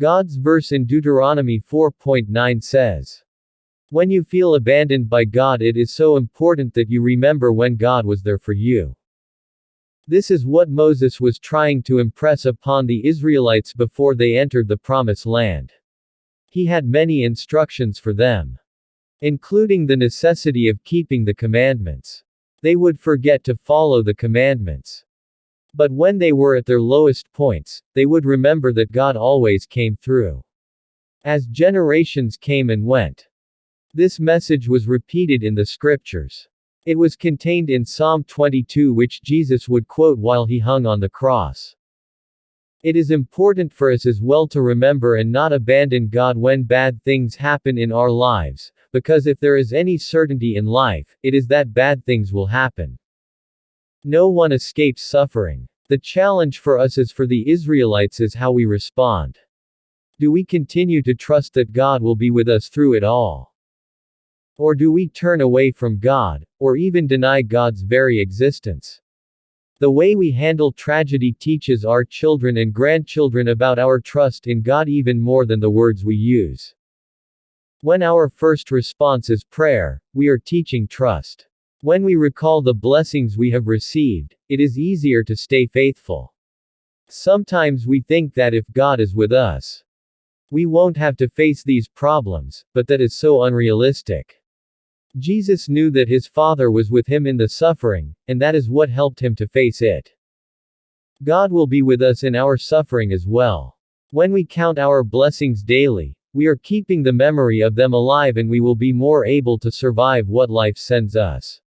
God's verse in Deuteronomy 4:9 says, "When you feel abandoned by God, it is so important that you remember when God was there for you." This is what Moses was trying to impress upon the Israelites before they entered the Promised Land. He had many instructions for them, including the necessity of keeping the commandments. They would forget to follow the commandments. But when they were at their lowest points, they would remember that God always came through. As generations came and went, this message was repeated in the scriptures. It was contained in Psalm 22, which Jesus would quote while he hung on the cross. It is important for us as well to remember and not abandon God when bad things happen in our lives, because if there is any certainty in life, it is that bad things will happen. No one escapes suffering. The challenge for us as for the Israelites is how we respond. Do we continue to trust that God will be with us through it all? Or do we turn away from God, or even deny God's very existence? The way we handle tragedy teaches our children and grandchildren about our trust in God even more than the words we use. When our first response is prayer, we are teaching trust. When we recall the blessings we have received, it is easier to stay faithful. Sometimes we think that if God is with us, we won't have to face these problems, but that is so unrealistic. Jesus knew that his Father was with him in the suffering, and that is what helped him to face it. God will be with us in our suffering as well. When we count our blessings daily, we are keeping the memory of them alive and we will be more able to survive what life sends us.